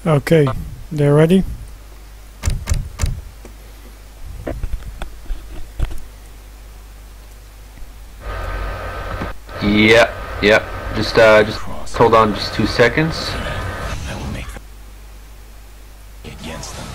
Okay, they're ready. Yeah. Just hold on just 2 seconds. I will make them against them.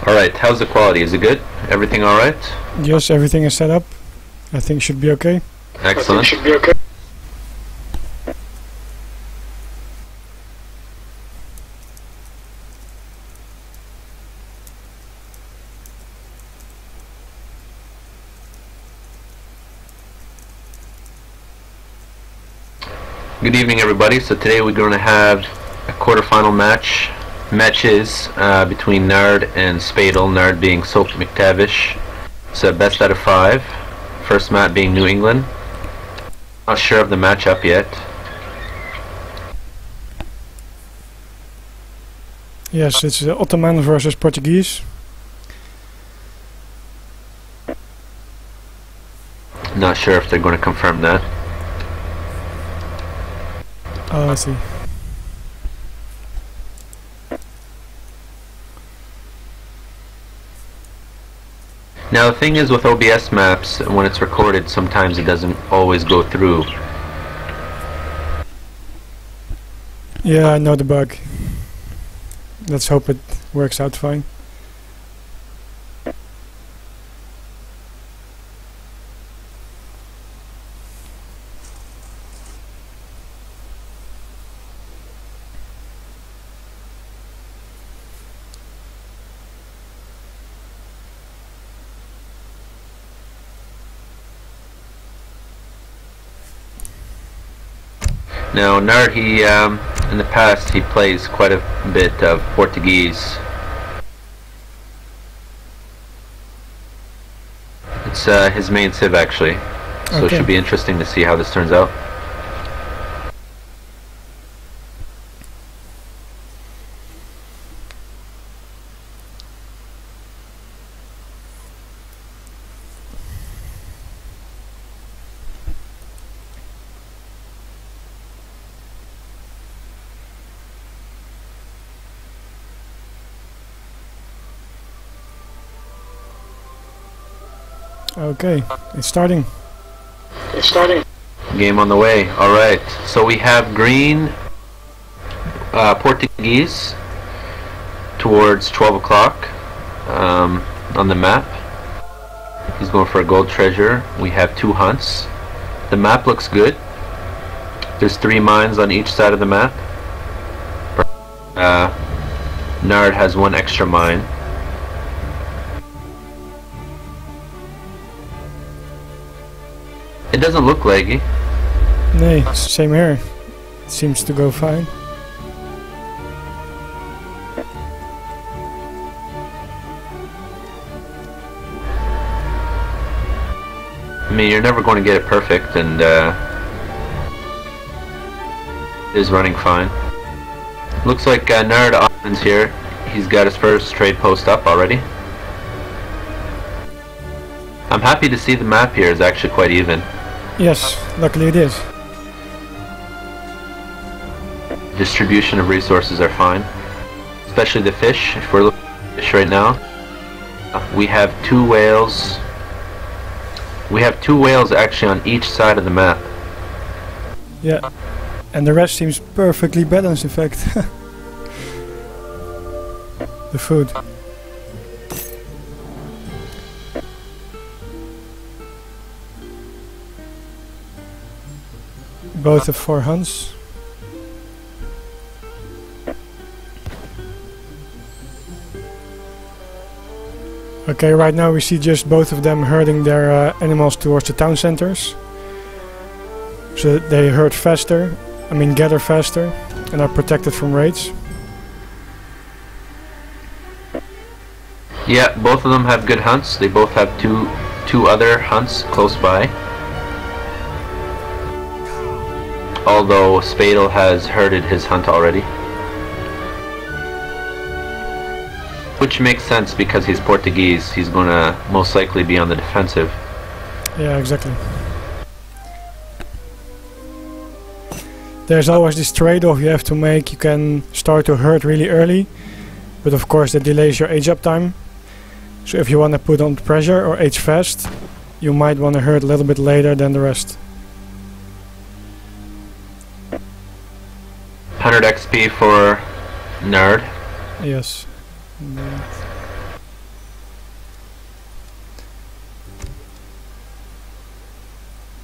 Alright, how's the quality? Is it good? Everything alright? Yes, everything is set up. I think it should be okay. Excellent. Good evening, everybody. So today we're going to have a quarterfinal matches between Nard and Spadel. Nard being Sophie McTavish. It's a best out of 5. First map being New England. Not sure of the matchup yet. Yes, it's Ottoman versus Portuguese. Not sure if they're going to confirm that. Oh, I see. Now the thing is with OBS maps, when it's recorded, sometimes it doesn't always go through. Yeah, I know the bug. Let's hope it works out fine. Now Nard, he in the past he plays quite a bit of Portuguese. It's his main civ actually, so it should be interesting to see how this turns out. Okay, it's starting. Game on the way. Alright, so we have green Portuguese towards 12 o'clock on the map. He's going for a gold treasure. We have 2 hunts. The map looks good. There's 3 mines on each side of the map. Nard has 1 extra mine. It doesn't look laggy. Nee, same here. It seems to go fine. I mean, you're never going to get it perfect, and it is running fine. Looks like Nard Ottoman's here. He's got his first trade post up already. I'm happy to see the map here is actually quite even. Yes, luckily it is. Distribution of resources are fine, especially the fish. If we're looking at fish right now, we have 2 whales. We have 2 whales actually on each side of the map. Yeah. And the rest seems perfectly balanced, in fact. The food. Both have 4 hunts. Okay, right now we see just both of them herding their animals towards the town centers. So that they herd faster, gather faster, and are protected from raids. Yeah, both of them have good hunts. They both have two other hunts close by. Although Spadel has herded his hunt already. Which makes sense because he's Portuguese. He's gonna most likely be on the defensive. Yeah, exactly. There's always this trade-off you have to make. You can start to herd really early, but of course that delays your age up time. So if you want to put on pressure or age fast, you might want to herd a little bit later than the rest. 100 XP for Nard. Yes.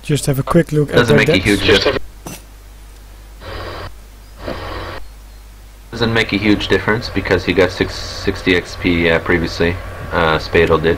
Just have a quick look at Doesn't their make a decks. huge difference. Doesn't make a huge difference because he got 60 XP previously. Spadel did.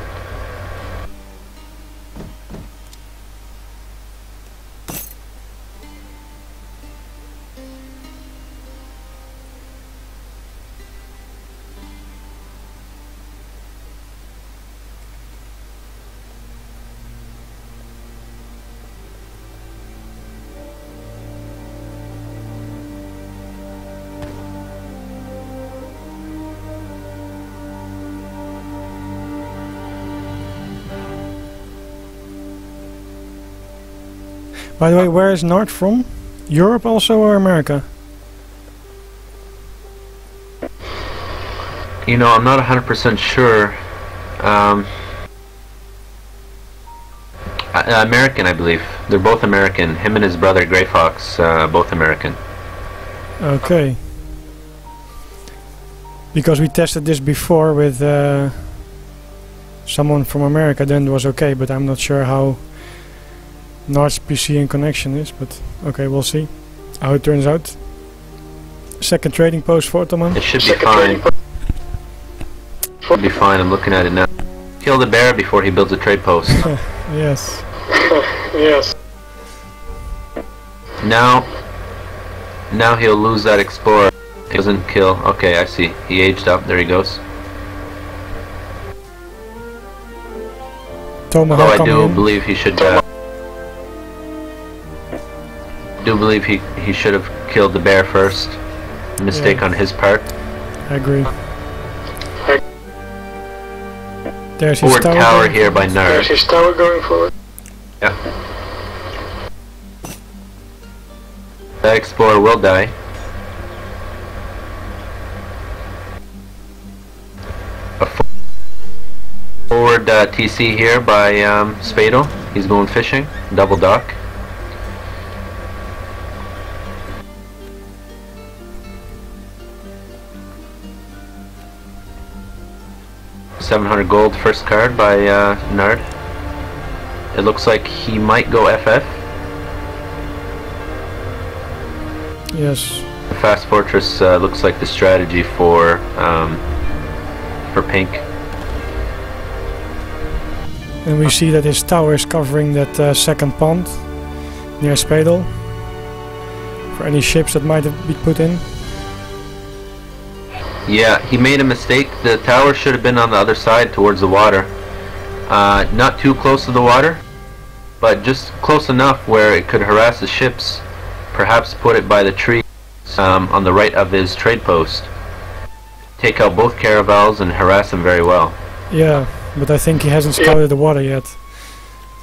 By the way, where is Nard from? Europe also or America? You know, I'm not 100% sure. American, I believe. They're both American. Him and his brother, Grey Fox, both American. Okay. Because we tested this before with someone from America, then it was okay, but I'm not sure how Nard's PC and connection is, but okay, we'll see how it turns out. Second trading post for Ottoman. It should be fine. Should be fine, I'm looking at it now. Kill the bear before he builds a trade post. Yes. Yes. Now he'll lose that explorer. He doesn't kill. Okay, I see. He aged up. There he goes. Tomahawk Although I coming do in. believe he should. Do believe he should have killed the bear first. Mistake on his part. I agree. There's his Forward tower, tower here by Nard. There's his tower going forward. Yeah. That explorer will die. A forward TC here by Spadel. He's going fishing. Double dock. $700 gold first card by Nard. It looks like he might go FF. Yes. The fast fortress looks like the strategy for pink. And we see that his tower is covering that second pond near Spadel for any ships that might have been put in. Yeah, he made a mistake. The tower should have been on the other side towards the water. Not too close to the water, but just close enough where it could harass the ships. Perhaps put it by the tree on the right of his trade post. Take out both caravels and harass them very well. Yeah, but I think he hasn't scouted the water yet.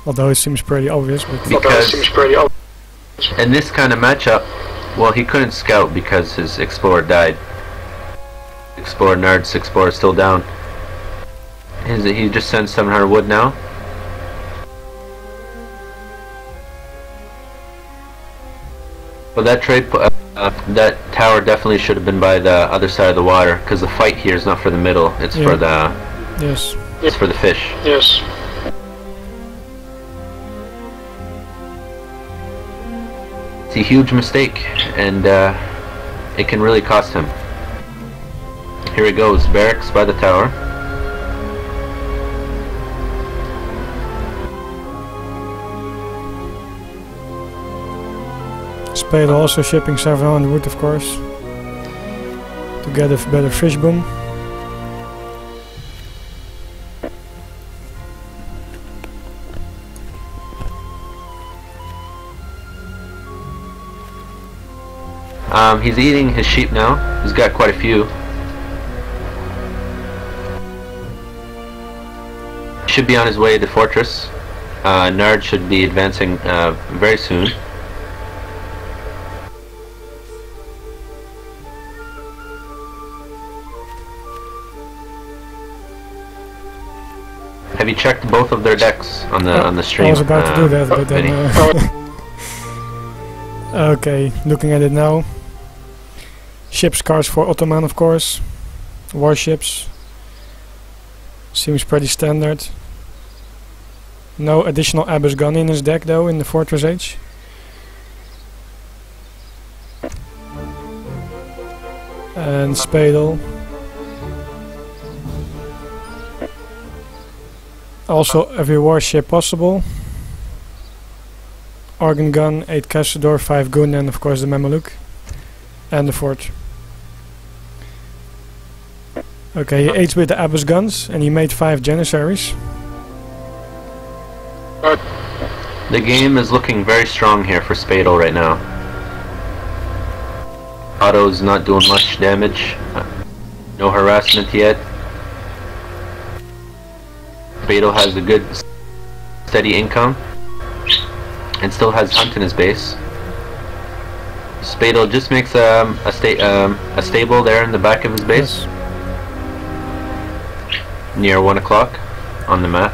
Although it seems pretty obvious, but Because in this kind of matchup, well, he couldn't scout because his explorer died. Explorer Nard's explorer is still down. He just sends 700 wood now. Well, that tower definitely should have been by the other side of the water, because the fight here is not for the middle, it's for the... Yes. It's for the fish. Yes. It's a huge mistake, and it can really cost him. Here he goes, barracks by the tower. Spadel also shipping 700 wood, of course, to get a better fish boom. He's eating his sheep now. He's got quite a few. Should be on his way to fortress. Nard should be advancing very soon. Have you checked both of their decks on the stream? I was about to do that, but then... okay, looking at it now. Ship scars for Ottoman, of course. Warships. Seems pretty standard. No additional Abyss gun in his deck though, in the Fortress Age. And Spadel. Also every warship possible. Organ gun, 8 Cassador, 5 Gun, and of course the Mameluke. And the fort. Okay, he aids with the Abyss guns and he made 5 Janissaries. The game is looking very strong here for Spadel right now. Otto's not doing much damage. No harassment yet. Spadel has a good steady income and still has Hunt in his base. Spadel just makes a stable there in the back of his base. Yes. Near 1 o'clock on the map.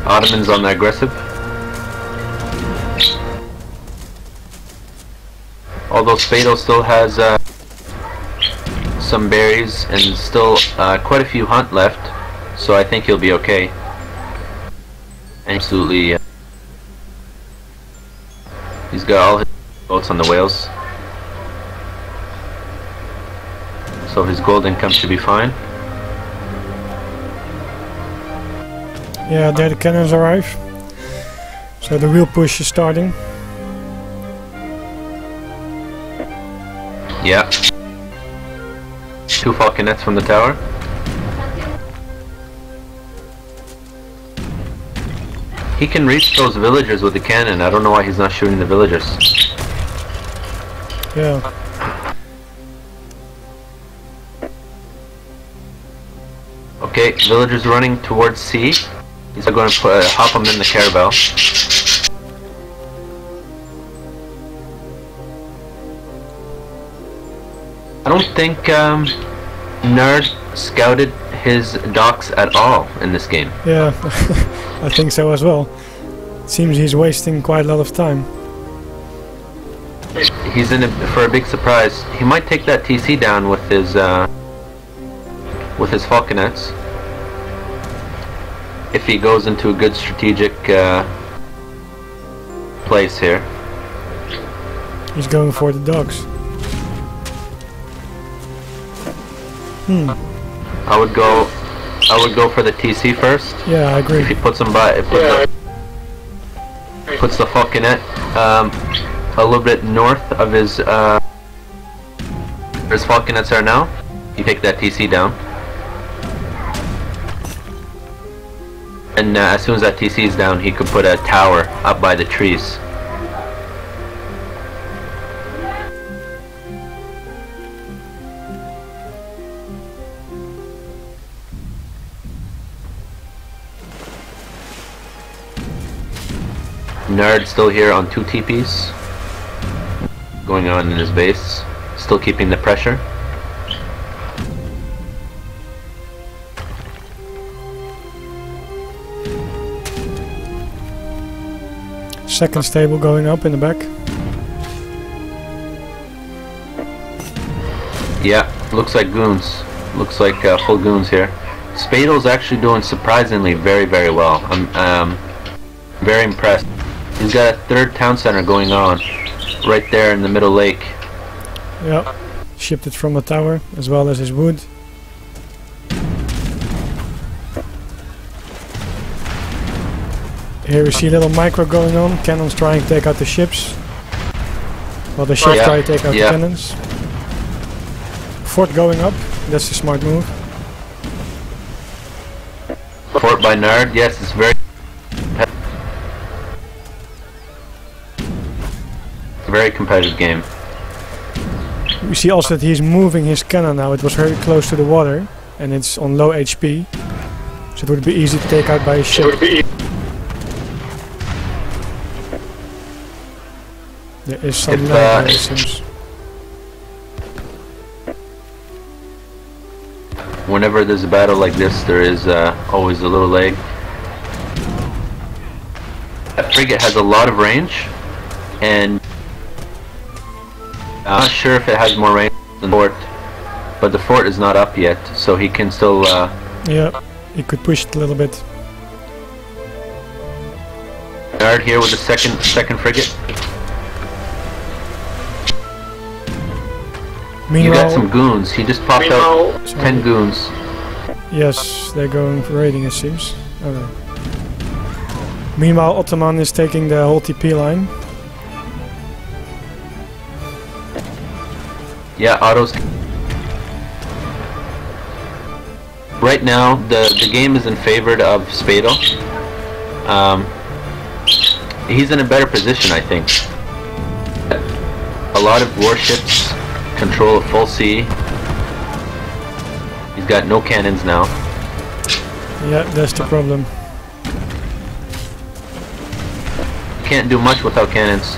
Ottoman's on the aggressive. Although Spadel still has some berries and still quite a few hunt left, so I think he'll be okay. Absolutely. He's got all his boats on the whales, so his gold income should be fine. Yeah, there the cannons arrive. So the real push is starting. Yeah. 2 falconets from the tower. He can reach those villagers with the cannon. I don't know why he's not shooting the villagers. Yeah. Okay, villagers running towards C. He's going to hop them in the caravel. I don't think Nard scouted his docks at all in this game. Yeah, I think so as well. It seems he's wasting quite a lot of time. He's in for a big surprise. He might take that TC down with his falconets if he goes into a good strategic place here. He's going for the dogs. I would go for the TC first. Yeah, I agree. If he puts them by, puts the falconet a little bit north of his where his falconets are now, you take that TC down. And as soon as that TC is down, he could put a tower up by the trees. Nard still here on 2 TPs. Going on in his base. Still keeping the pressure. second stable going up in the back. Yeah, looks like goons. Looks like full goons here. Spadel's actually doing surprisingly very, very well. I'm very impressed. He's got a third town center going on right there in the middle lake. Yeah, shipped it from the tower as well as his wood. Here we see a little micro going on. Cannons trying to take out the ships, while the ships try to take out the cannons. Fort going up. That's a smart move. Fort by Nard. Yes, it's very competitive game. We see also that he's moving his cannon now. It was very close to the water, and it's on low HP, so it would be easy to take out by a ship. There is some lag, it seems. Whenever there's a battle like this, there is always a little lag. That frigate has a lot of range, and I'm not sure if it has more range than the fort, but the fort is not up yet, so he can still... Yeah, he could push it a little bit. Nard here with the second frigate. Meanwhile, you got some goons. He just popped out 10 goons. Yes, they're going for raiding, it seems. Okay. Meanwhile, Ottoman is taking the whole TP line. Yeah, Otto's... Right now, the game is in favor of Spadel. He's in a better position, I think. A lot of warships control a full sea. He's got no cannons now. Yeah, that's the problem. Can't do much without cannons.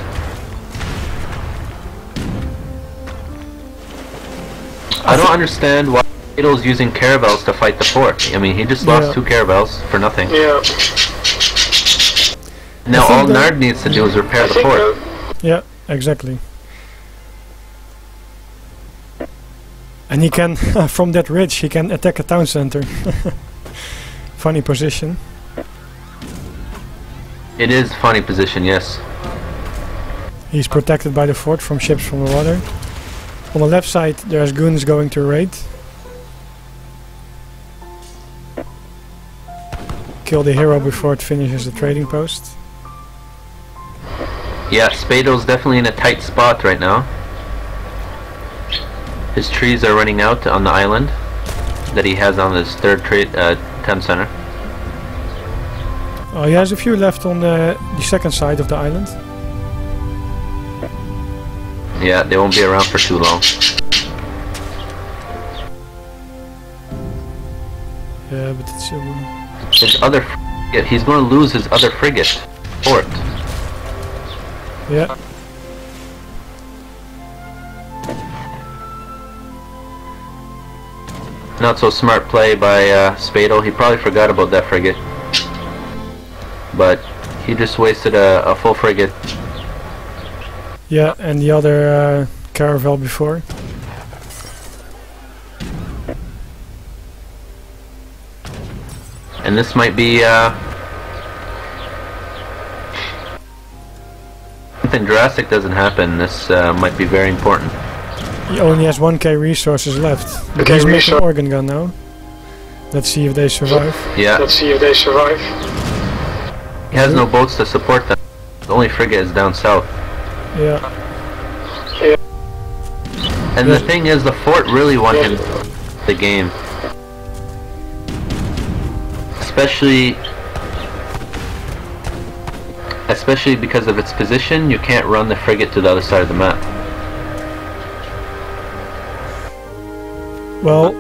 I don't understand why Spadel's using caravels to fight the fort. I mean, he just lost 2 caravels for nothing. Yeah. Now all Nard needs to do is repair the fort. Yeah, exactly. And he can, from that ridge, he can attack a town center. Funny position. It is a funny position, yes. He's protected by the fort from ships from the water. On the left side, there's goons going to raid. Kill the hero before it finishes the trading post. Yeah, Spadel's definitely in a tight spot right now. His trees are running out on the island that he has on his third town center. Oh, he has a few left on the second side of the island. Yeah, they won't be around for too long. Yeah, but it's his other frigate, he's going to lose his other frigate, fort. Yeah. Not so smart play by Spadel. He probably forgot about that frigate. But he just wasted a full frigate. Yeah, and the other caravel before. And this might be something drastic doesn't happen. This might be very important. He only has 1k resources left. But he's making organ gun now. Let's see if they survive. Yeah. Let's see if they survive. He has no boats to support them. The only frigate is down south. Yeah. And the thing is, the fort really won him the game. Especially because of its position, you can't run the frigate to the other side of the map. Well,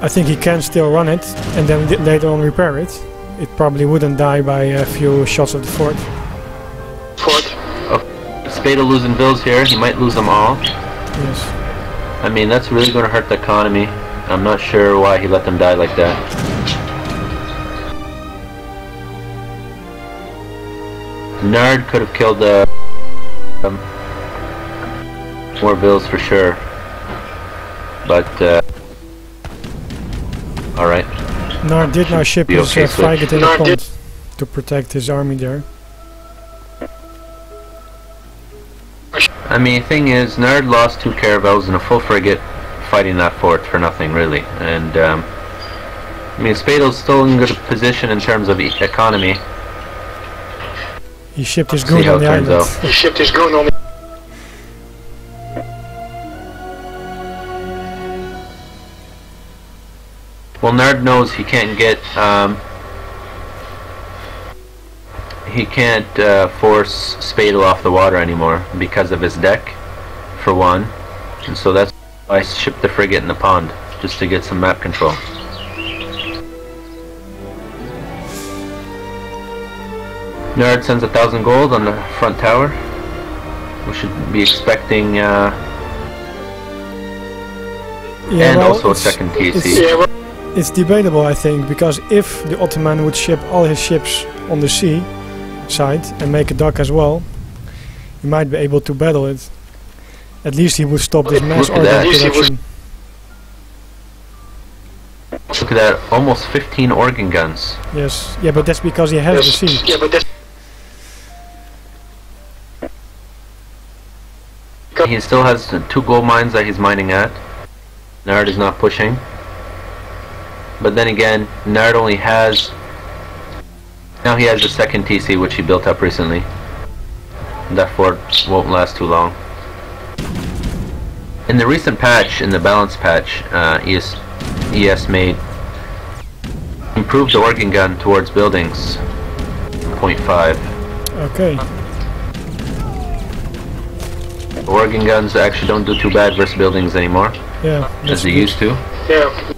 I think he can still run it and then later on repair it. It probably wouldn't die by a few shots of the fort. Spadel losing bills here, he might lose them all. Yes. I mean, that's really going to hurt the economy. I'm not sure why he let them die like that. Nard could have killed more bills for sure. But, alright. Nard did now ship Be his okay, frigate in the Nard pond to protect his army there. I mean, thing is, Nard lost 2 caravels and a full frigate fighting that fort for nothing, really. And, I mean, Spadel's still in good position in terms of economy. He shipped his See goon how on the it turns island. out. He shipped his gun on me. Well, Nard knows he can't get, he can't force Spadel off the water anymore because of his deck, for one. And so that's why I shipped the frigate in the pond, just to get some map control. Nard sends 1,000 gold on the front tower. We should be expecting, Yeah, and well, also a it's- second it's- TC. Yeah, well, It's debatable, I think, because if the Ottoman would ship all his ships on the sea side and make a dock as well, he might be able to battle it. At least he would stop this mass Look at that. organ At least he production. Look at that, almost 15 organ guns. Yes, yeah, but that's because he has the yes. sea. Yeah, but that's He still has 2 gold mines that he's mining at. Nard is not pushing. But then again, Nard only has... Now he has the second TC, which he built up recently. That fort won't last too long. In the recent patch, in the balance patch, ES made improved the organ gun towards buildings 0.5. Okay, The organ guns actually don't do too bad versus buildings anymore, yeah, as that's they good. used to. yeah.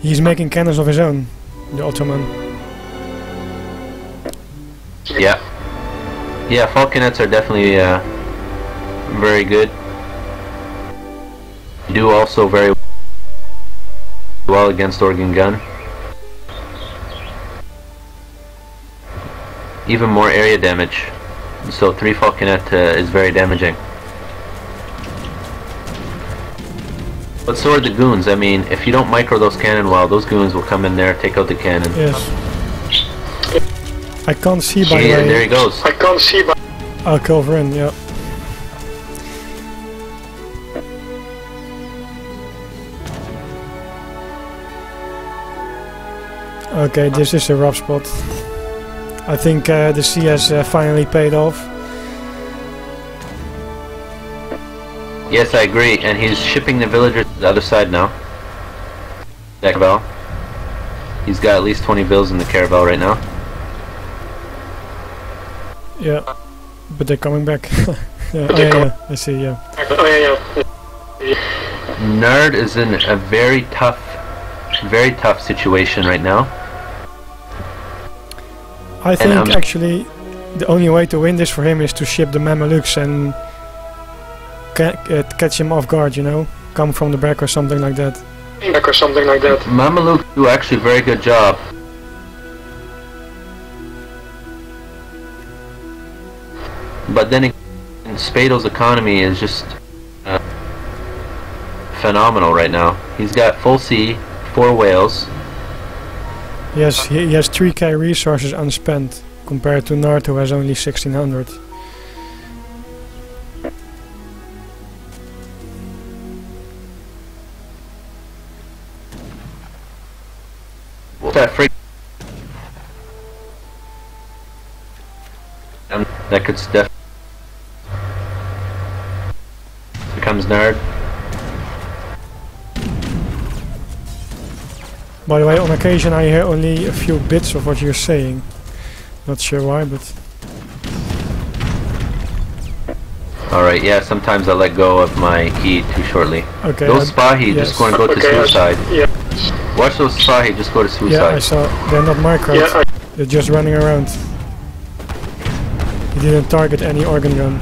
He's making cannons of his own, the Ottoman. Yeah. Yeah, falconets are definitely very good. Do also very well against organ gun. Even more area damage. So 3 falconet is very damaging. But so are the goons. I mean, if you don't micro those cannon well, those goons will come in there, take out the cannon. Yes. I can't see by the Yeah, there way. he goes. I can't see, but I'll cover in, yeah. Okay, this is a rough spot. I think the sea has finally paid off. Yes, I agree. And he's shipping the villagers to the other side now. That caravel. He's got at least 20 bills in the caravel right now. Yeah, but they're coming back. Yeah, they're yeah, I see, yeah. oh yeah. Nard is in a very tough situation right now. I think And, actually the only way to win this for him is to ship the Mamelukes and catch him off guard, you know? Come from the back or something like that. Or something like that. Mameluke do actually a very good job. But then again, Spadel's economy is just phenomenal right now. He's got full sea, 4 whales. Yes, he has 3k resources unspent compared to Nard who has only 1600. That freak. That could def. Here comes Nard. By the way, on occasion I hear only a few bits of what you're saying. Not sure why, but... Alright, yeah, sometimes I let go of my key too shortly. Okay. Those Spahi yes. just going to go to Okay, suicide. Yeah. Watch those Spahi just go to Yeah, I suicide. saw. They're not microed. Yeah. They're just running around. He didn't target any organ gun.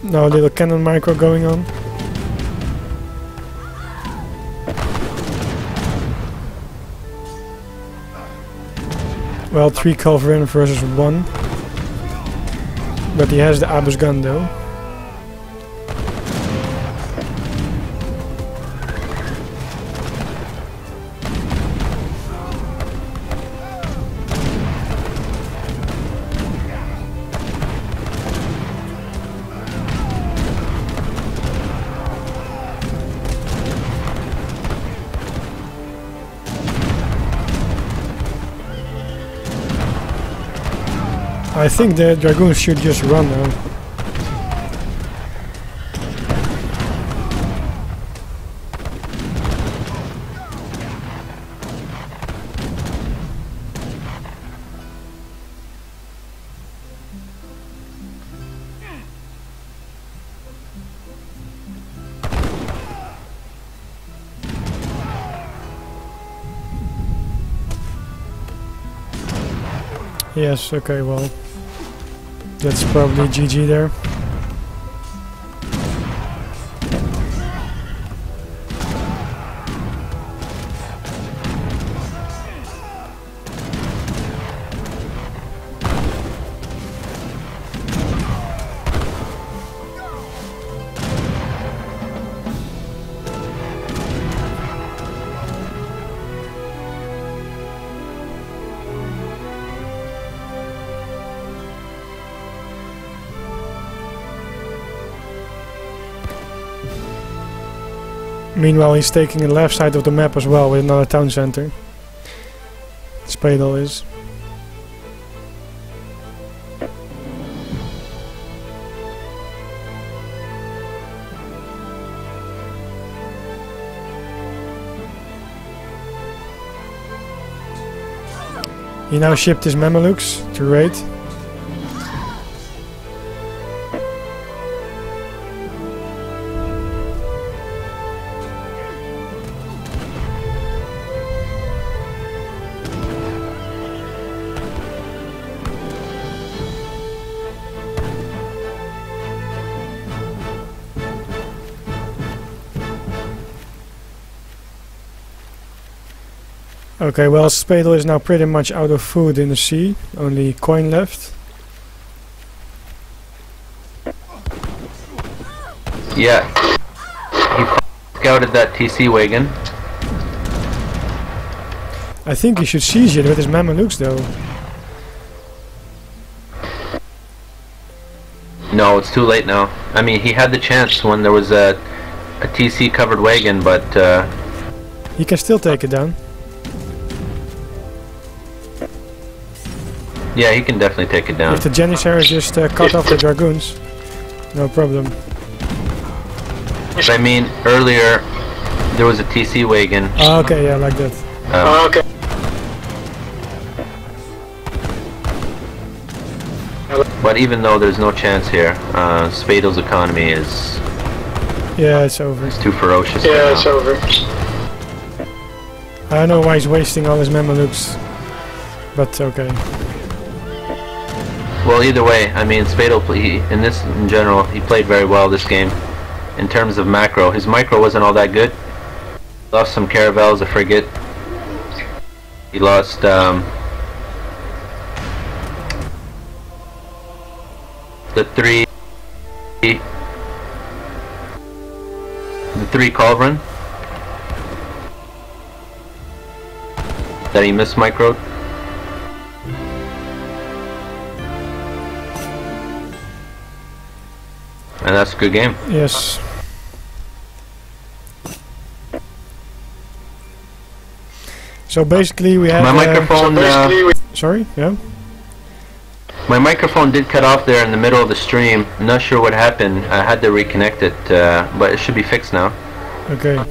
Now a little cannon micro going on. Well, 3 Culverin versus 1. But he has the Abus gun though. I think the Dragoons should just run now. Yes, okay, well, that's probably GG there. Meanwhile, he's taking the left side of the map as well with another town center. Spadel is. He now shipped his Mamelukes to raid. Okay, well, Spadel is now pretty much out of food in the sea. Only coin left. Yeah, he scouted that TC wagon. I think he should seize it with his Mamelukes though. No, it's too late now. I mean, he had the chance when there was a TC covered wagon, but he can still take it down. yeah, he can definitely take it down. If the Janissaries just cut off the Dragoons, no problem. But I mean, earlier there was a TC wagon. Oh, okay, yeah, like that. Okay. But even though there's no chance here, Spadel's economy is Yeah, it's over. too ferocious. Yeah, right it's now. over. I don't know why he's wasting all his Mamelukes, but okay. Well, either way, I mean, Spadel, in general, he played very well this game. In terms of macro, his micro wasn't all that good. Lost some caravels, a frigate. He lost the three Culverin that he mismicroed. And that's a good game. Yes. So basically we had... My microphone... sorry? Yeah? My microphone did cut off there in the middle of the stream. I'm not sure what happened. I had to reconnect it, but it should be fixed now. Okay.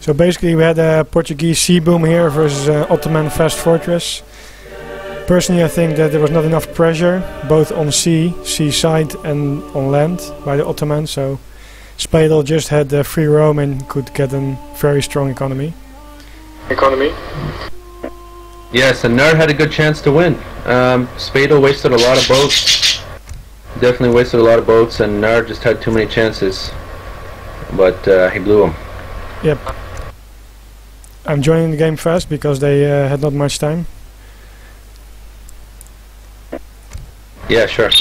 So basically we had a Portuguese sea boom here versus Ottoman fast fortress. Personally, I think that there was not enough pressure, both on seaside and on land by the Ottomans, so Spadel just had free roam and could get a very strong economy. Yes, and Nard had a good chance to win. Spadel wasted a lot of boats. Definitely wasted a lot of boats, and Nard just had too many chances. But he blew them. Yep. I'm joining the game fast because they had not much time. Yeah, sure.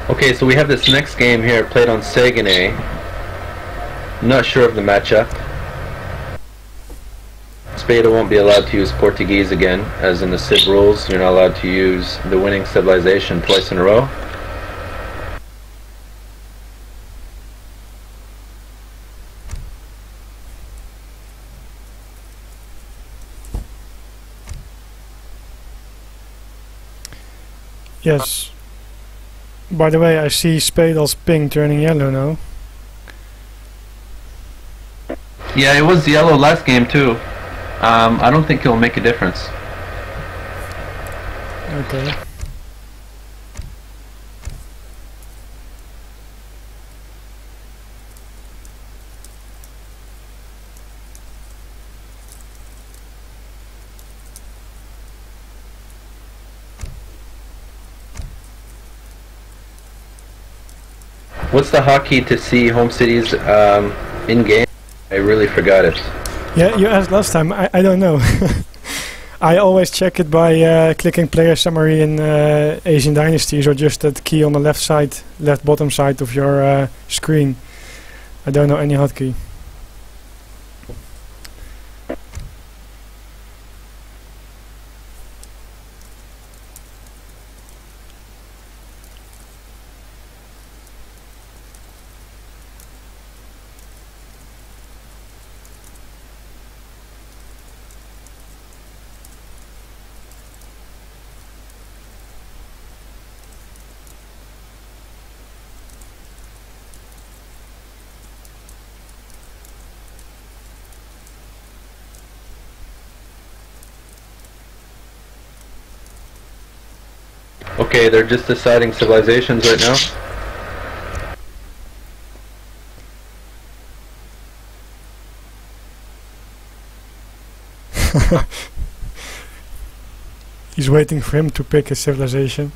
Okay, so we have this next game here played on Sagene. Not sure of the matchup. Spadel won't be allowed to use Portuguese again, as in the Civ rules. You're not allowed to use the winning civilization twice in a row. Yes. By the way, I see Spadel's ping turning yellow now. Yeah, it was yellow last game too. I don't think it'll make a difference. Okay. What's the hotkey to see home cities in game? I really forgot it. Yeah, you asked last time. I don't know. I always check it by clicking player summary in Asian Dynasties, or just that key on the left side, left bottom side of your screen. I don't know any hotkey. Okay, they're just deciding civilizations right now. He's waiting for him to pick a civilization.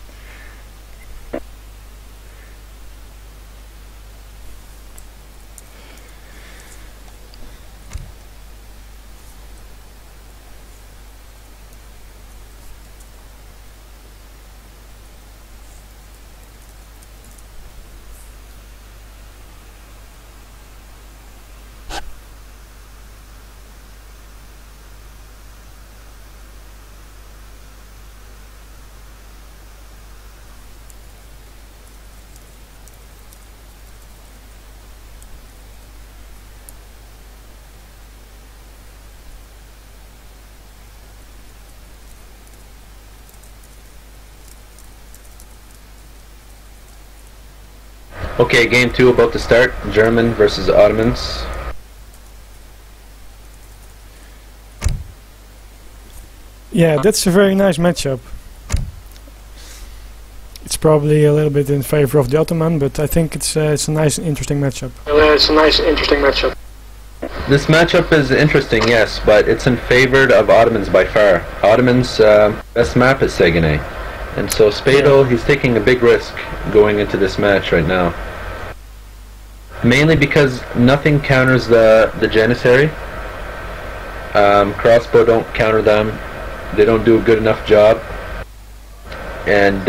Okay, game 2 about to start. German versus Ottomans. Yeah, that's a very nice matchup. It's probably a little bit in favor of the Ottoman, but I think it's a nice and interesting matchup. It's a nice, interesting matchup. This matchup is interesting, yes, but it's in favor of Ottomans by far. Ottomans' best map is Sagene. And so Spadel, he's taking a big risk going into this match right now. Mainly because nothing counters the Janissary. Crossbow don't counter them. They don't do a good enough job. And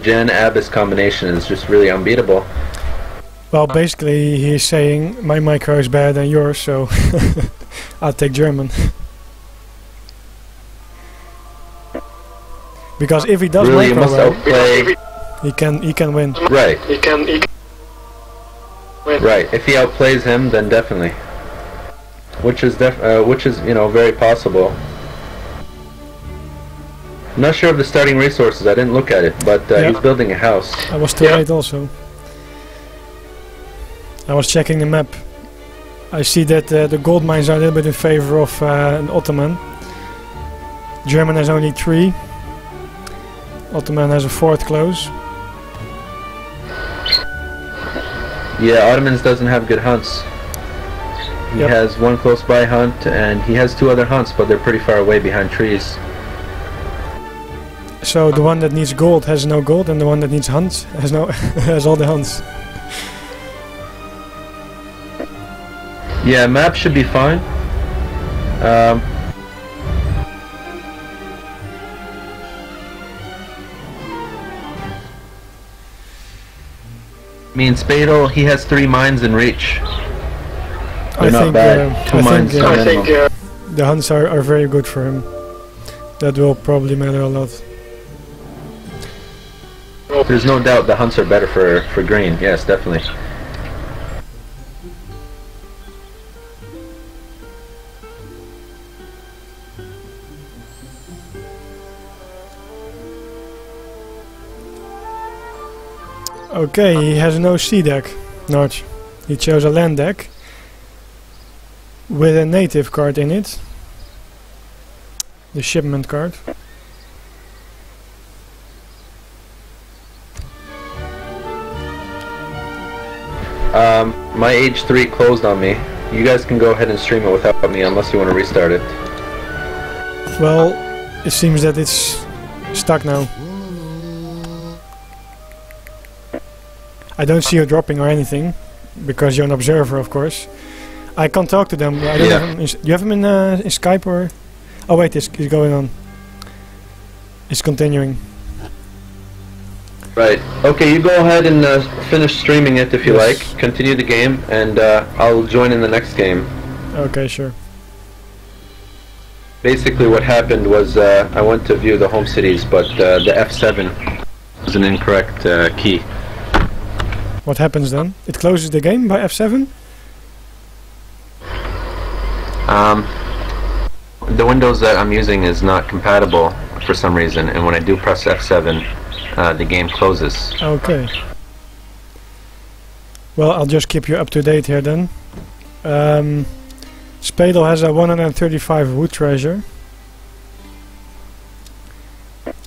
Jan-Abbas combination is just really unbeatable. Well, basically he's saying my micro is better than yours, so I'll take German. Because if he does really micro must well, outplay. he can win. Right. He can win. Right. If he outplays him, then definitely. Which is you know, very possible. I'm not sure of the starting resources. I didn't look at it, but Yeah. he's building a house. I was too late also. I was checking the map. I see that the gold mines are a little bit in favor of an Ottoman. German has only 3. Ottoman has a 4th close. Yeah, Ottomans doesn't have good hunts. He Yep. has one close by hunt, and he has two other hunts, but they're pretty far away behind trees. So the one that needs gold has no gold, and the one that needs hunts has no has all the hunts. Yeah, map should be fine. Me and Spadel, he has 3 mines in reach. They're not bad. 2 mines is I think minimum. The hunts are very good for him. That will probably matter a lot. There's no doubt the hunts are better for green. Yes, definitely. Okay, he has no sea deck, Nard. He chose a land deck with a native card in it. The shipment card. My age 3 closed on me. You guys can go ahead and stream it without me unless you want to restart it. Well, it seems that it's stuck now. I don't see you dropping or anything, because you're an observer, of course. I can't talk to them. I don't have him do you have him in Skype or? Oh wait, it's going on. It's continuing. Right. Okay, you go ahead and finish streaming it if you Yes. like. Continue the game, and I'll join in the next game. Okay, sure. Basically what happened was I went to view the home cities, but the F7 was an incorrect key. What happens then? It closes the game by F7? The Windows that I'm using is not compatible for some reason, and when I do press F7, the game closes. Okay. Well, I'll just keep you up to date here then. Spadel has a 135 wood treasure.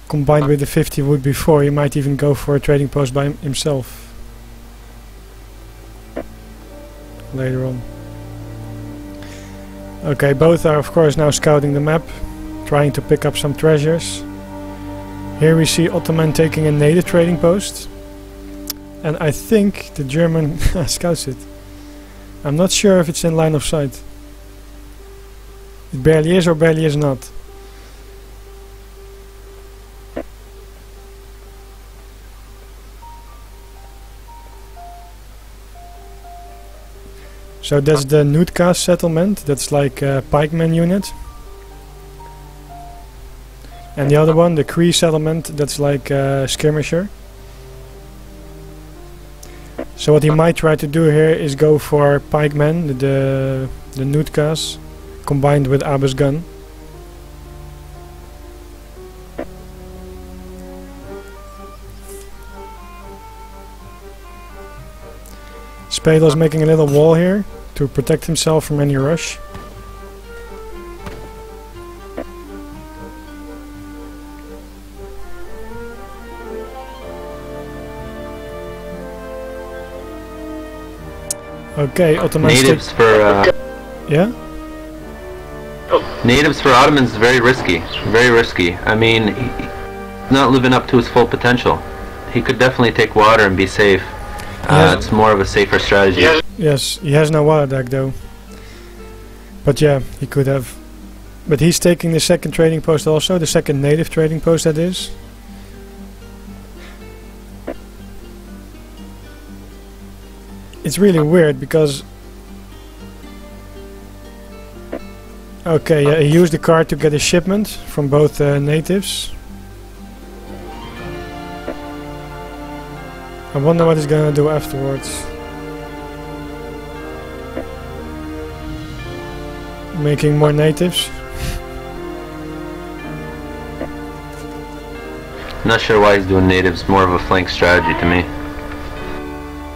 Combined with the 50 wood before, he might even go for a trading post by himself. Later on. Okay, both are of course now scouting the map, trying to pick up some treasures. Here we see Ottoman taking a native trading post, and I think the German scouts it. I'm not sure if it's in line of sight. It barely is or barely is not. So that's the Nudka settlement, that's like a pikeman unit. And the other one, the Cree settlement, that's like a skirmisher. So what he might try to do here is go for pikemen, the Nudkas, combined with Abba's gun. Spadel's making a little wall here to protect himself from any rush. Okay, Ottomans Natives for yeah? natives for Ottomans is very risky. Very risky. I mean, he's not living up to his full potential. He could definitely take water and be safe. It's more of a safer strategy. Yes, he has no water deck though. But yeah, he could have. But he's taking the second trading post also, the second native trading post that is. It's really weird because... Okay, yeah, he used the card to get a shipment from both natives. I wonder what he's gonna do afterwards. Making more natives. Not sure why he's doing natives, more of a flank strategy to me.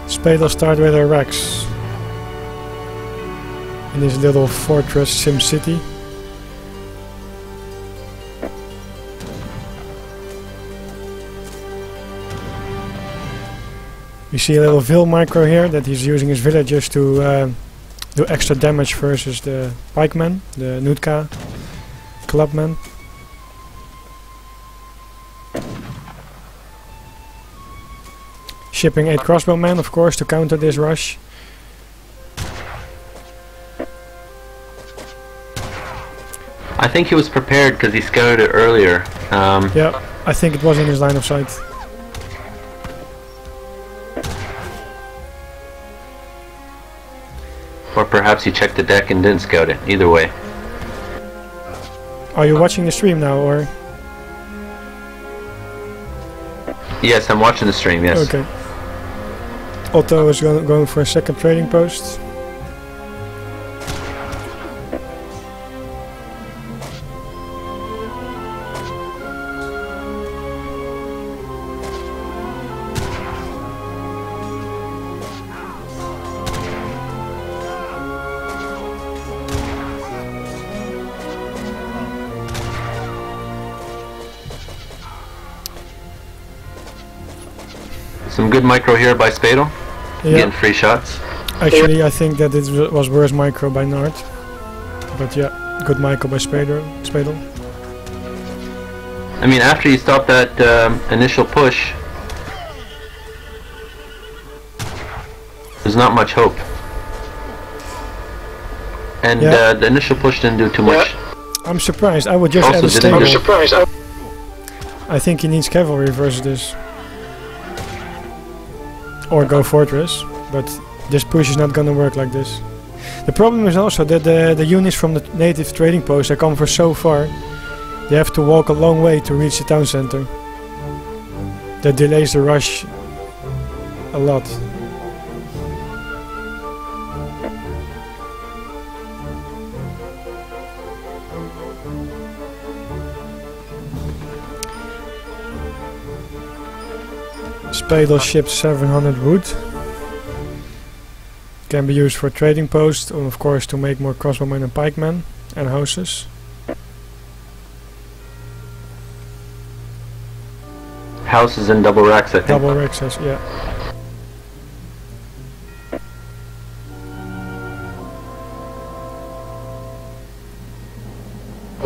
Spadel start with a Rex in his little fortress Sim City. We see a little Vil micro here that he's using his villagers to do extra damage versus the pikeman, the Nutka clubman. Shipping 8 crossbowmen, of course, to counter this rush. I think he was prepared because he scouted it earlier. Yeah, I think it was in his line of sight. Or perhaps he checked the deck and didn't scout it. Either way. Are you watching the stream now, or? Yes, I'm watching the stream, yes. Okay. Otto is going for a second trading post. Some good micro here by Spadel. Yeah. Getting free shots. Actually, I think that it was worse micro by Nard. But yeah, good micro by Spadel. I mean, after you stop that initial push, there's not much hope. And Yeah. the initial push didn't do too much. I'm surprised. I would just Also add a didn't stable. do- I'm surprised. I think he needs cavalry versus this. Or go fortress, but this push is not gonna work like this. The problem is also that the units from the native trading post, they come for so far. They have to walk a long way to reach the town center. That delays the rush a lot. Spadel ships 700 wood. Can be used for trading post, and of course to make more crossbowmen and pikemen and houses. Houses and double racks, I think. Double rexes, yeah.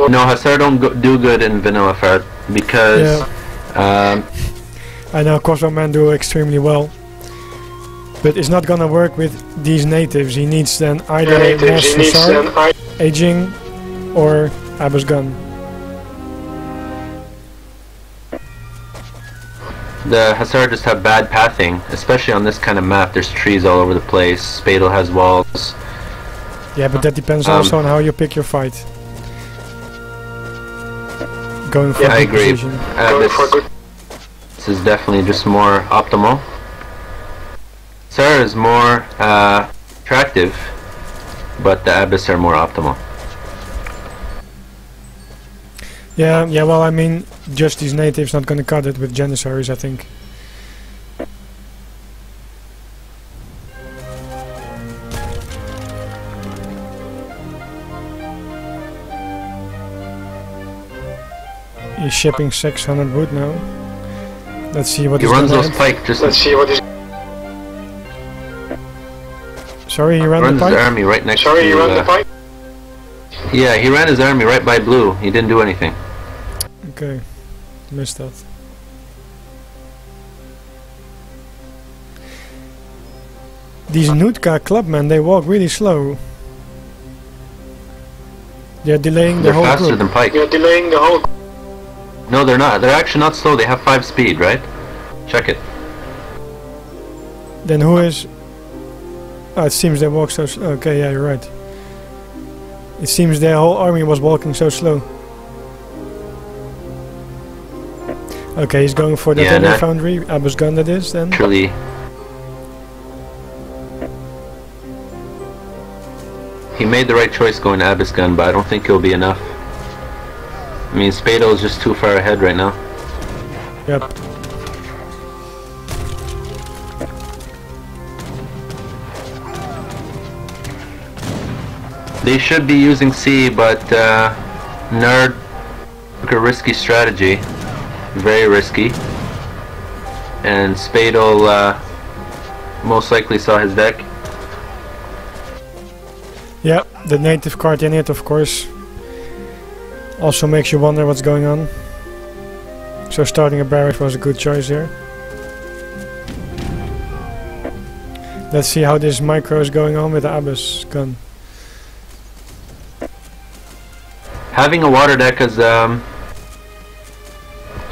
No, Hussar don't do good in vanilla fart because I know crossbowmen do extremely well. But it's not gonna work with these natives. He needs then either mass Hussar, aging, or Abbas gun. the Hussar just have bad pathing, especially on this kind of map. There's trees all over the place. Spadel has walls. Yeah, but that depends also on how you pick your fight. Going for Yeah, I good agree. position. This is definitely just more optimal. Hussar is more attractive, but the Abyss are more optimal. Yeah, well, I mean, just these natives not gonna cut it with Janissaries, I think. He's shipping 600 wood now. Let's see what He he's runs gonna those add. pike just. Let's see what is. Sorry, he ran runs the his pike? army right next Sorry, to. you run the fight? Yeah, he ran his army right by blue. He didn't do anything. Okay, missed that. These Nutka clubmen, they walk really slow. They're delaying the They're whole faster group. than pike. You're delaying the whole. No, they're not. They're actually not slow. They have 5 speed, right? Check it. Then who is... Oh, it seems they walk so slow. Okay, yeah, you're right. It seems their whole army was walking so slow. Okay, he's going for the Yeah, other foundry. Abbas gun that is, then. Actually, he made the right choice going to Abyss gun, but I don't think it'll be enough. I mean, Spadel is just too far ahead right now. Yep. They should be using C, but Nard took a risky strategy. Very risky. And Spadel most likely saw his deck. Yeah, the native card in it, of course, also makes you wonder what's going on. So starting a barrage was a good choice here. Let's see how this micro is going on with the Abyss gun. Having a water deck as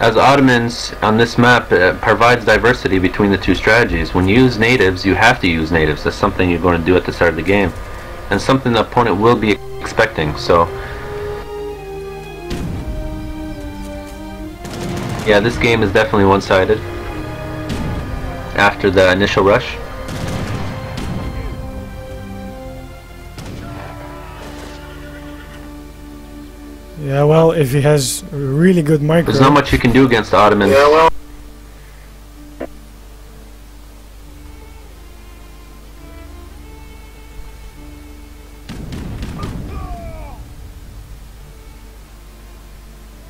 Ottomans on this map provides diversity between the two strategies. When you use natives, you have to use natives. That's something you're going to do at the start of the game, and something the opponent will be expecting. So yeah, this game is definitely one-sided after the initial rush. Yeah, well, if he has a really good micro... There's not much you can do against the Ottomans. Yeah, well.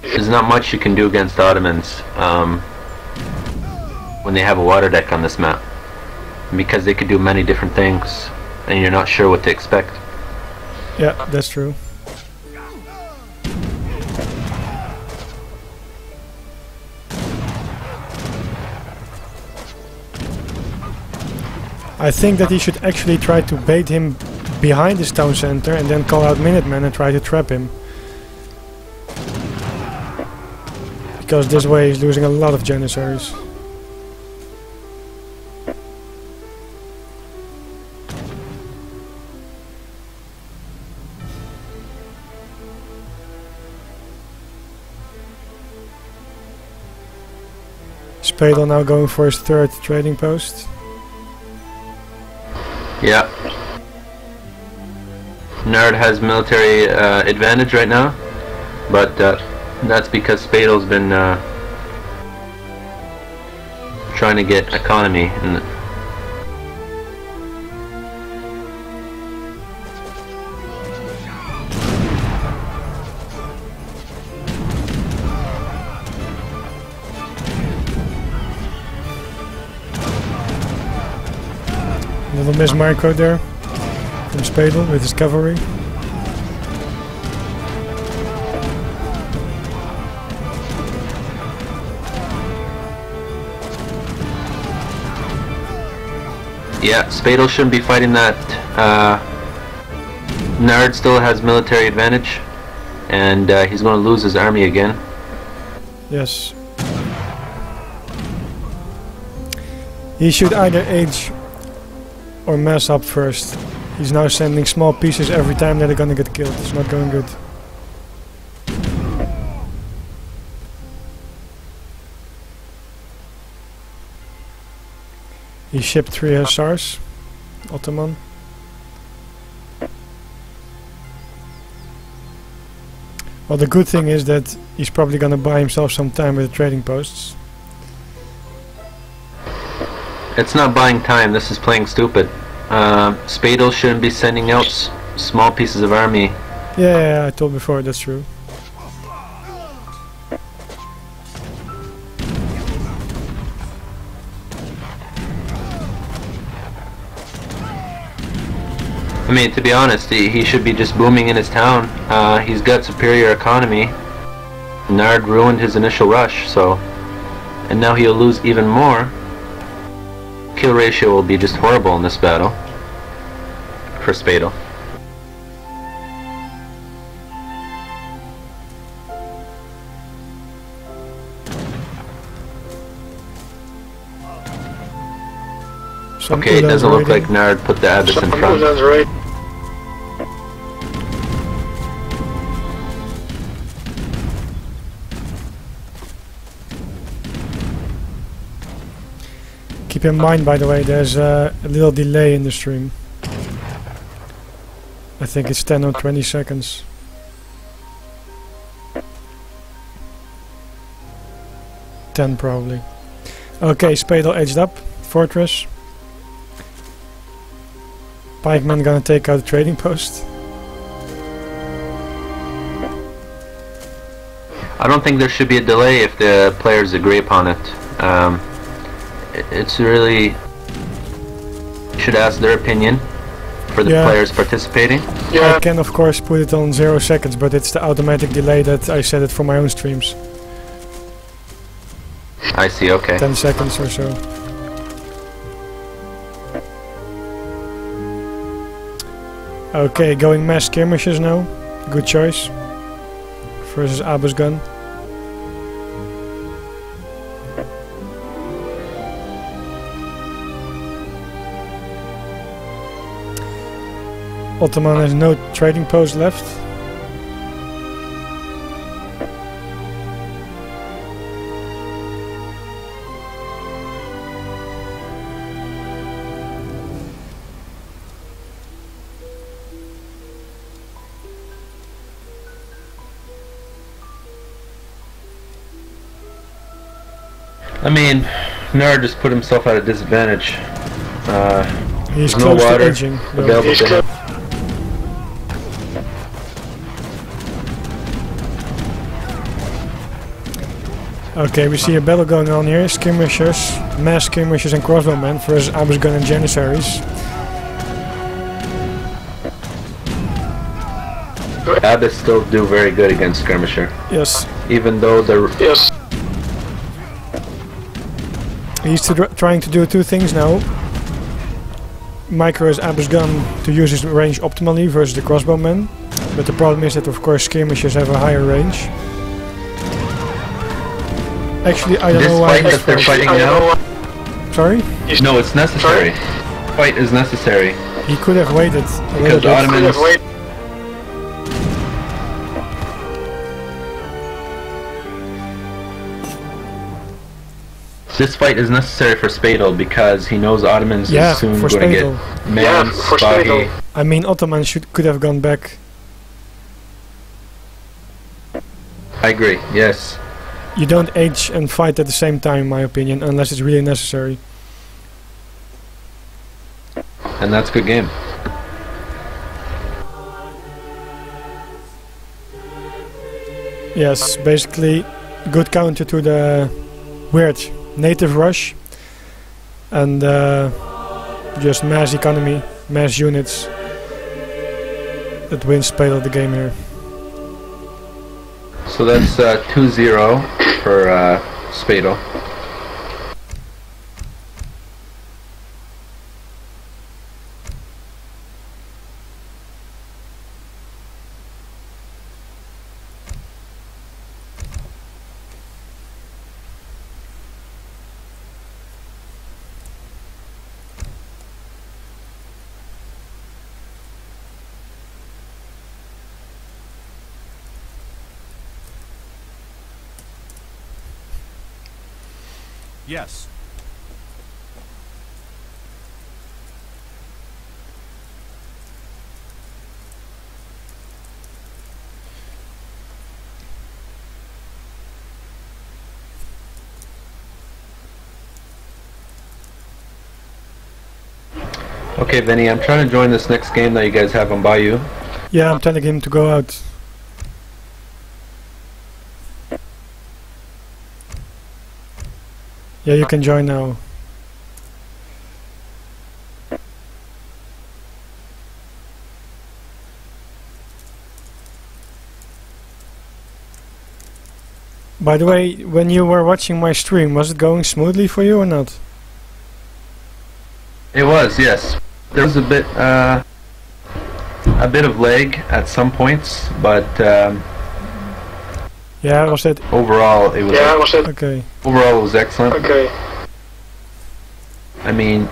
There's not much you can do against the Ottomans when they have a water deck on this map, because they could do many different things and you're not sure what to expect. Yeah, that's true. I think that he should actually try to bait him behind his town center and then call out Minutemen and try to trap him. Because this way he's losing a lot of Janissaries. Spadel now going for his third trading post. Yeah. Nard has military advantage right now, but that's because Spadel's been trying to get economy. Little miss micro there from Spadel with his cavalry. Yeah, Spadel shouldn't be fighting that. Nard still has military advantage, and he's going to lose his army again. Yes. He should either age or mess up first. He's now sending small pieces every time that they're gonna get killed. It's not going good. He shipped 3 hussars, Ottoman. Well, the good thing is that he's probably gonna buy himself some time with the trading posts. It's not buying time, this is playing stupid. Spadel shouldn't be sending out small pieces of army. Yeah, I told before, that's true. I mean, to be honest, he should be just booming in his town. He's got superior economy. Nard ruined his initial rush, so... And now he'll lose even more. Kill ratio will be just horrible in this battle for Spadel. Okay, it doesn't look like Nard put the Abyss in front. Right. Keep in mind, by the way, there's a little delay in the stream. I think it's 10 or 20 seconds. Ten probably. Okay, Spadel edged up. Fortress. Pikeman gonna take out the trading post. I don't think there should be a delay if the players agree upon it. It's really... should ask their opinion for the Yeah. players participating? Yeah. I can of course put it on 0 seconds, but it's the automatic delay that I set it for my own streams. I see, okay. 10 seconds or so. Okay, going mass skirmishes now. Good choice. Versus Abus gun. Ottoman has no trading post left. I mean, Nard just put himself at a disadvantage. He's no close water to aging. though. available He's to him. Okay, we see a battle going on here. Skirmishers, mass skirmishers and crossbowmen versus Abus gun and Janissaries. Abbas still do very good against Skirmisher. Yes, Even though the Yes. he's trying to do two things now. Micro his Abus gun to use his range optimally versus the crossbowmen. But the problem is that of course skirmishers have a higher range. Actually, I don't this know why. fight that they're fighting I don't know now, why. Sorry? no, it's necessary. Fight is necessary He could have waited a little because bit. Ottomans. Wait. This fight is necessary for Spadel because he knows Ottomans Yeah, is soon for going to Spadel. get Man, Yeah, for Spahi. Spadel. I mean, Ottoman could have gone back. I agree. Yes. You don't age and fight at the same time, in my opinion, unless it's really necessary. And that's a good game. Yes, basically, good counter to the weird native rush and just mass economy, mass units that wins Spadel the game here. So that's 2-0 for Spadel. Yes. Okay, Vinny, I'm trying to join this next game that you guys have on Bayou. Yeah, I'm telling him to go out. Yeah, you can join now. By the way, when you were watching my stream, was it going smoothly for you or not? It was, yes. There was a bit of lag at some points, but Yeah, was it? overall it was Yeah, was it? Okay. overall it was excellent. Okay. I mean,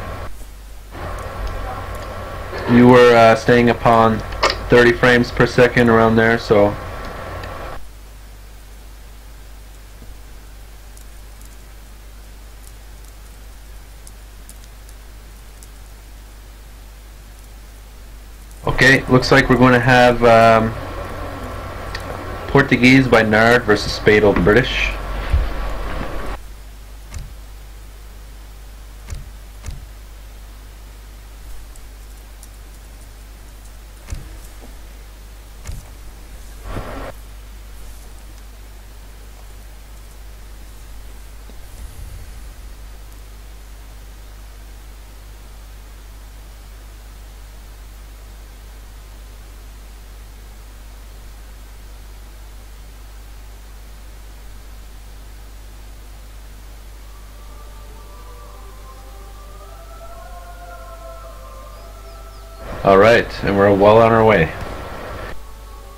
you were staying upon 30 frames per second around there, so okay, looks like we're going to have Portuguese by Nard versus Spadel British. Alright, and we're well on our way.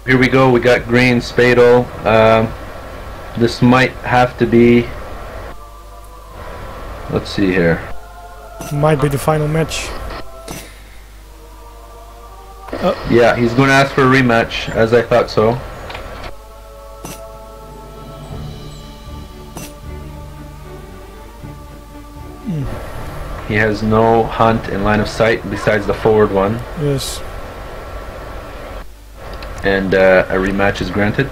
Here we go, we got green, Spadel. This might have to be... Let's see here. Might be the final match. Yeah, he's going to ask for a rematch, as I thought so. He has no hunt in line of sight besides the forward one. Yes. And a rematch is granted.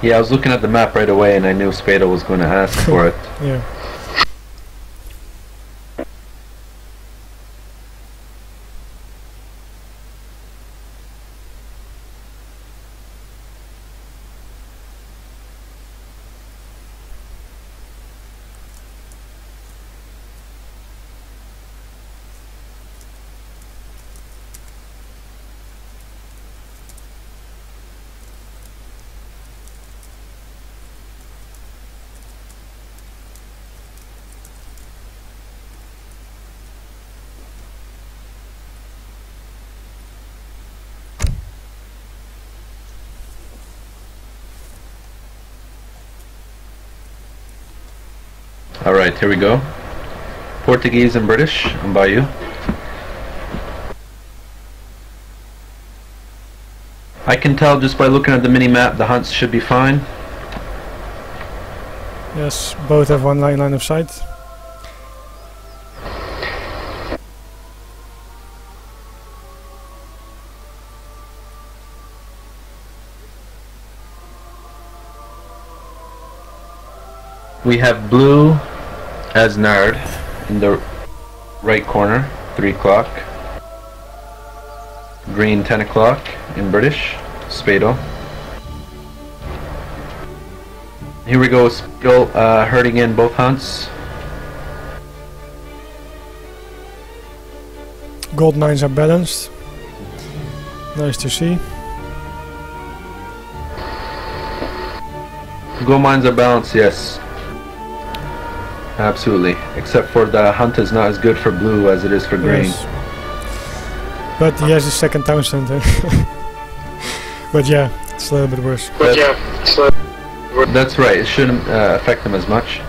Yeah, I was looking at the map right away and I knew Spadel was going to ask for it. Yeah. Alright, here we go. Portuguese and British, I'm by you. I can tell just by looking at the mini-map the hunts should be fine. Yes, both have one line of sight. We have blue as Nard in the right corner, 3 o'clock. Green 10 o'clock in British, Spadel. Here we go, Spadel herding in both hunts. Gold mines are balanced. Nice to see. Gold mines are balanced, yes. Absolutely. Except for the hunt is not as good for blue as it is for green. Yes. But he has his second town center. But yeah, it's a little bit worse. That's right, it shouldn't affect them as much.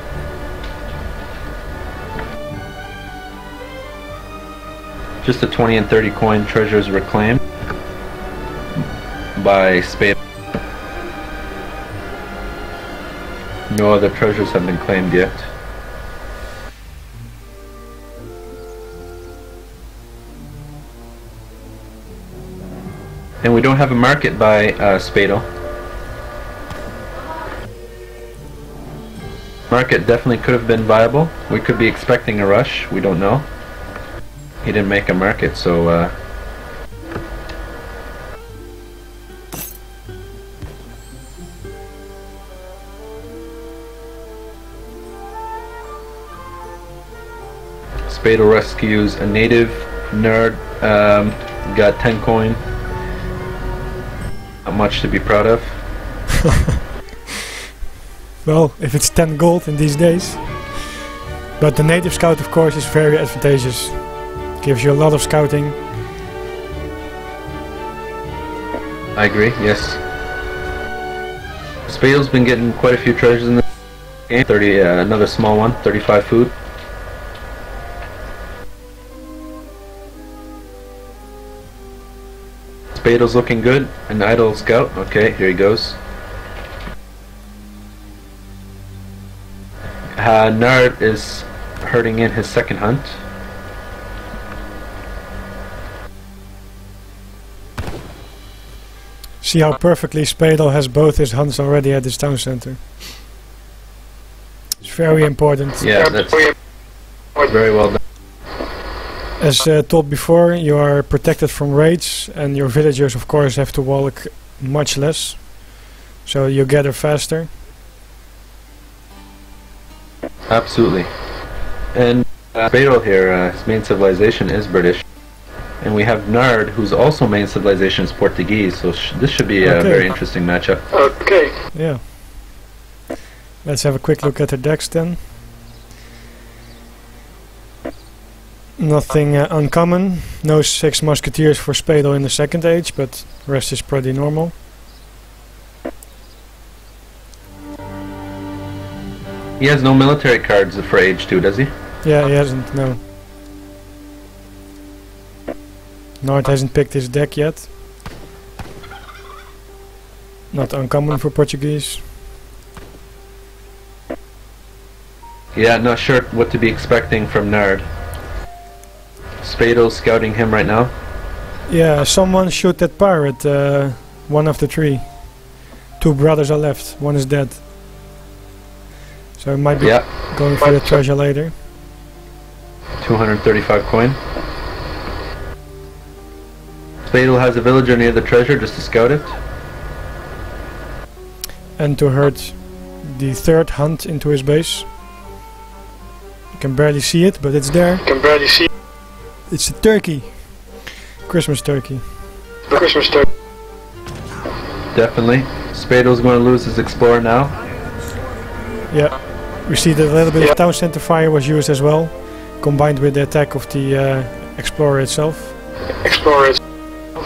Just the 20 and 30 coin treasures reclaimed by Spadel. No other treasures have been claimed yet. And we don't have a market by Spadel. Market definitely could have been viable. We could be expecting a rush. We don't know. He didn't make a market, so Spadel rescues a native. Nerd got 10 coin. Not much to be proud of. Well, if it's 10 gold in these days. But the native scout, of course, is very advantageous. Gives you a lot of scouting. I agree, yes. Spadel's been getting quite a few treasures in the game. 30, another small one, 35 food. Spadel's looking good. An idle scout. Okay, here he goes. Nard is herding in his second hunt. See how perfectly Spadel has both his hunts already at his town center. It's very important. Yeah, that's very well done. As told before, you are protected from raids, and your villagers, of course, have to walk much less, so you gather faster. Absolutely. And Spadel here, his main civilization is British. And we have Nard, whose also main civilization is Portuguese, so this should be a very interesting matchup. Okay. Yeah. Let's have a quick look at the decks then. Nothing uncommon. No 6 musketeers for Spadel in the second age, but the rest is pretty normal. He has no military cards for age 2, does he? Yeah, he hasn't, no. Nard hasn't picked his deck yet. Not uncommon for Portuguese. Yeah, not sure what to be expecting from Nard. Spadel's scouting him right now. Yeah, someone shoot that pirate, one of the 3. 2 brothers are left, one is dead. So it might be going for the treasure later. 235 coin. Spadel has a villager near the treasure just to scout it. And to hurt the 3rd hunt into his base. You can barely see it, but it's there. You can barely see it. It's a turkey. Christmas turkey. The Christmas turkey. Definitely. Spadel's going to lose his explorer now. Yeah. We see that a little bit of town center fire was used as well, combined with the attack of the explorer itself. Explorers.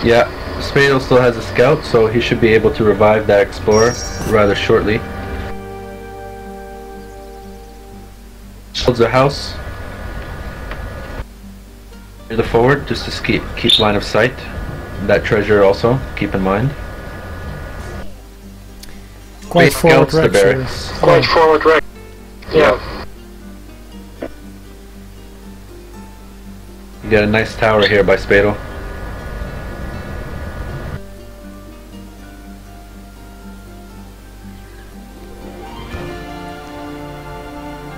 Yeah, Spadel still has a scout, so he should be able to revive that explorer rather shortly. Builds a house near the forward just to keep line of sight. That treasure also, keep in mind. Quite forward the barracks. Quite forward right. Yeah. You got a nice tower here by Spadel.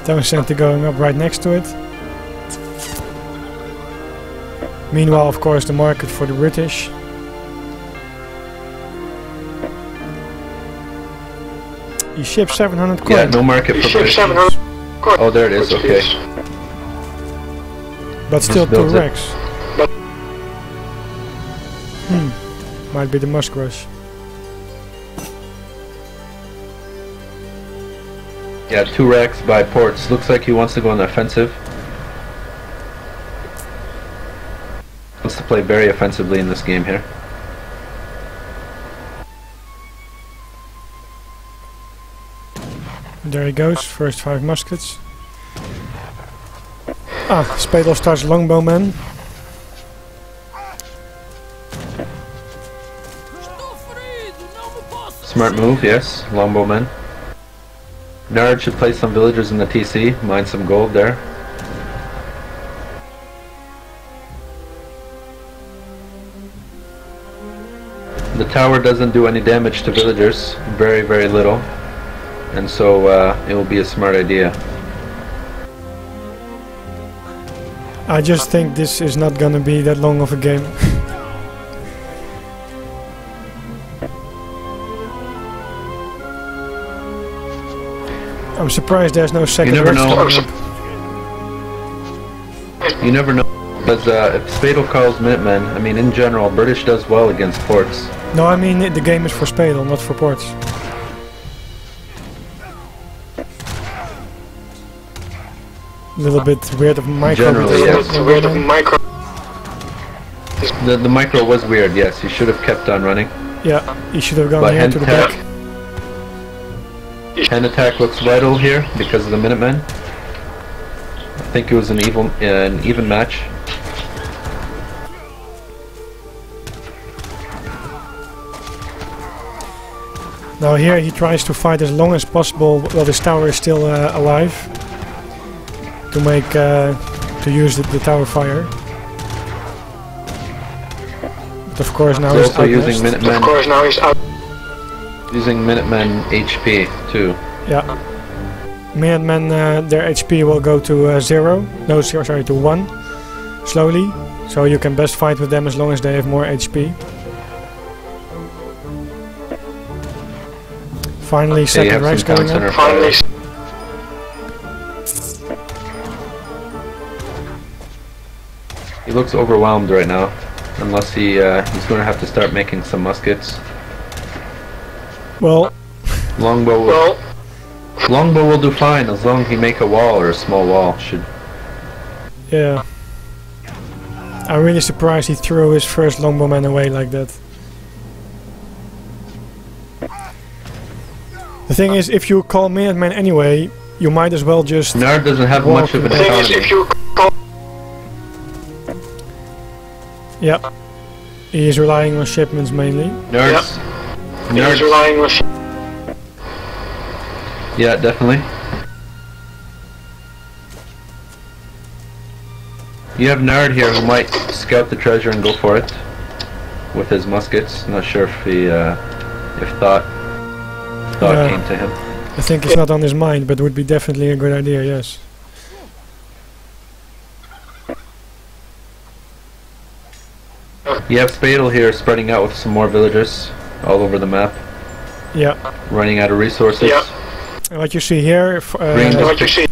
Town center going up right next to it. Meanwhile, of course, the market for the British. You ship 700 coin. Yeah, no market for British. Oh, there it is, okay. But still 2 built it. racks. Might be the Musk Rush. Yeah, 2 racks by ports. Looks like he wants to go on the offensive. Wants to play very offensively in this game here. There he goes, first 5 muskets. Spadel starts longbowman. Smart move, yes. Longbowman. Nard should place some villagers in the TC, mine some gold there. The tower doesn't do any damage to villagers, very, very little. And so it will be a smart idea. I just think this is not gonna be that long of a game. I'm surprised there's no second. You never know. Up. You never know. Because if Spadel calls Minutemen, I mean, in general, British does well against ports. No, I mean the game is for Spadel, not for ports. A little bit weird of micro. Generally, yes. Weird of micro. The micro was weird, yes. He should have kept on running. Yeah, he should have gone But here hand to the attack. back. Hand attack looks vital here because of the Minutemen. I think it was an even match. Now here he tries to fight as long as possible while this tower is still alive. To make to use the tower fire. But of course now he's also using Minutemen. Of course now he's out. Using Minutemen HP too. Yeah. Minutemen, their HP will go to 0. No, sorry, to 1. Slowly. So you can best fight with them as long as they have more HP. Finally, second rank's going up. Finally. He looks overwhelmed right now. Unless he's going to have to start making some muskets. Well, Longbow. Well, Longbow will do fine as long as he make a wall or a small wall. Should. Yeah. I'm really surprised he threw his first longbowman away like that. The thing is, if you call Minuteman anyway, you might as well just... Nard doesn't have walk much of an The thing is, economy. if you call, Yeah. He is relying on shipments mainly. Nard's. he's Nard's. relying on Yeah, definitely. You have Nard here who might scout the treasure and go for it with his muskets. Not sure if he, if thought Yeah. came to him. I think it's not on his mind, but would be definitely a good idea, yes. You have Spadel here spreading out with some more villagers all over the map, Yeah. running out of resources. Yeah. And what you see here, Bring what you see.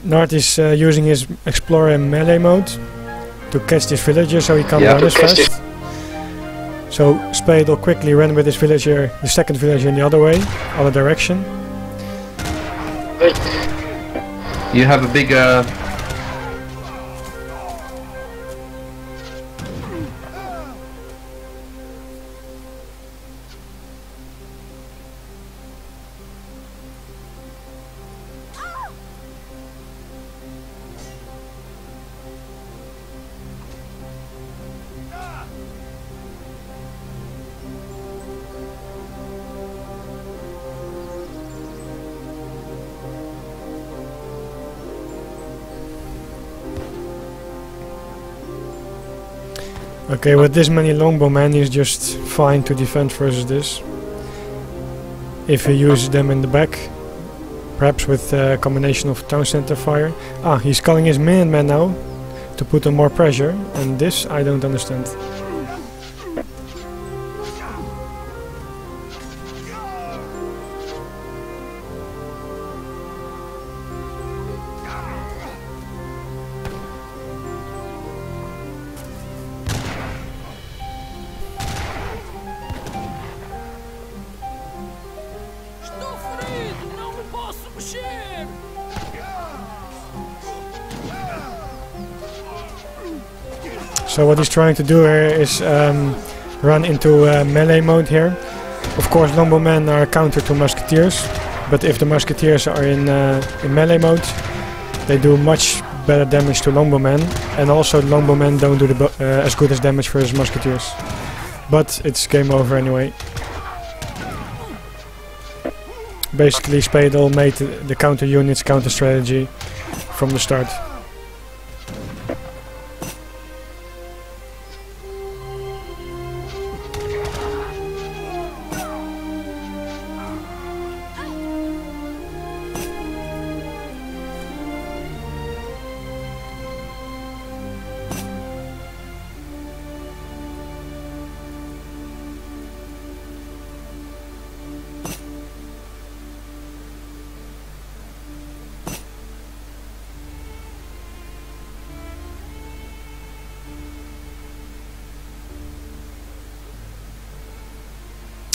Nard is using his Explorer in melee mode to catch this villager so he can't Yeah. run as To catch fast. So Spadel quickly ran with his villager, the second villager in the other way, other direction. You have a big Okay, with this many longbowmen, he's just fine to defend versus this. If he uses them in the back, perhaps with a combination of town center fire. Ah, he's calling his Minutemen now to put on more pressure, and this I don't understand. So what he's trying to do here is run into melee mode here. Of course, longbowmen are counter to musketeers, but if the musketeers are in melee mode, they do much better damage to longbowmen, and also longbowmen don't do as good as damage for his musketeers. But it's game over anyway. Basically, Spadel made the counter units counter strategy from the start.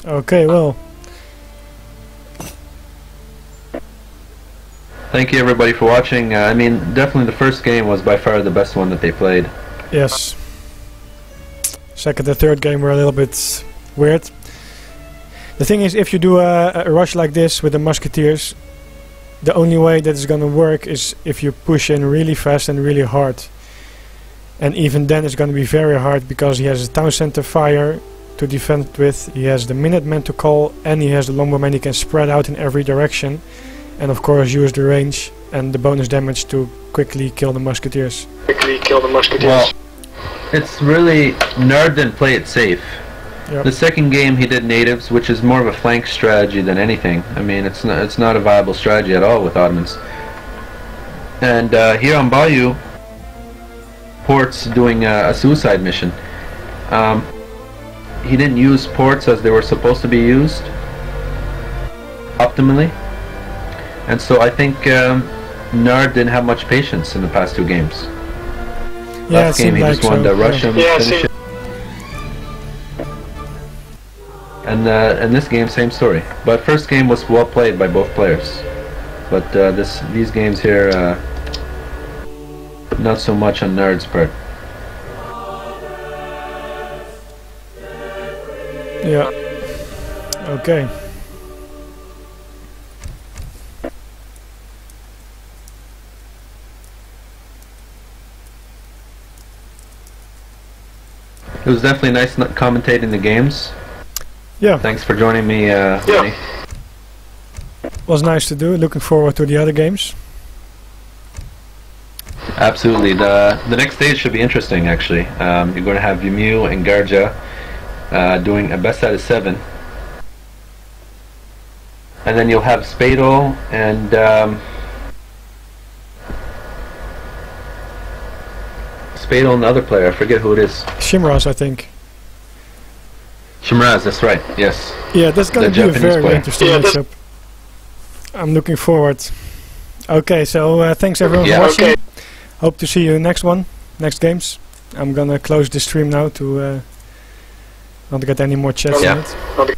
Okay, well. Thank you everybody for watching. I mean, definitely the first game was by far the best one that they played. Yes. Second and third game were a little bit weird. The thing is, if you do a rush like this with the musketeers, the only way that it's gonna work is if you push in really fast and really hard. And even then it's gonna be very hard because he has a town center fire to defend with, he has the Minutemen to call, and he has the longbowmen he can spread out in every direction, and of course use the range and the bonus damage to quickly kill the musketeers. Well, it's really, Nard didn't play it safe. Yep. The second game he did natives, which is more of a flank strategy than anything. I mean, it's not a viable strategy at all with Ottomans. And here on Bayou, Port's doing a suicide mission. He didn't use ports as they were supposed to be used optimally, and so I think Nard didn't have much patience in the past two games. Yeah, Last game he just wanted to rush him, Yeah, finish it. and this game, same story. But first game was well played by both players. But these games here, not so much on Nard's part. Yeah. Okay. It was definitely nice commentating the games. Yeah. Thanks for joining me, Vinny. Was nice to do. Looking forward to the other games. Absolutely. The next stage should be interesting, actually. You're going to have Ymu and Garja doing a best out of 7. And then you'll have Spadel and Spadel and the other player, I forget who it is. Shimraz, I think. Shimraz, that's right, yes. Yeah, that's going to be a Japanese very player. interesting Yeah, matchup. I'm looking forward. Okay, so thanks everyone Yeah. for watching. Okay. Hope to see you next games. I'm gonna close the stream now to not get any more chats Yeah. in it. Okay.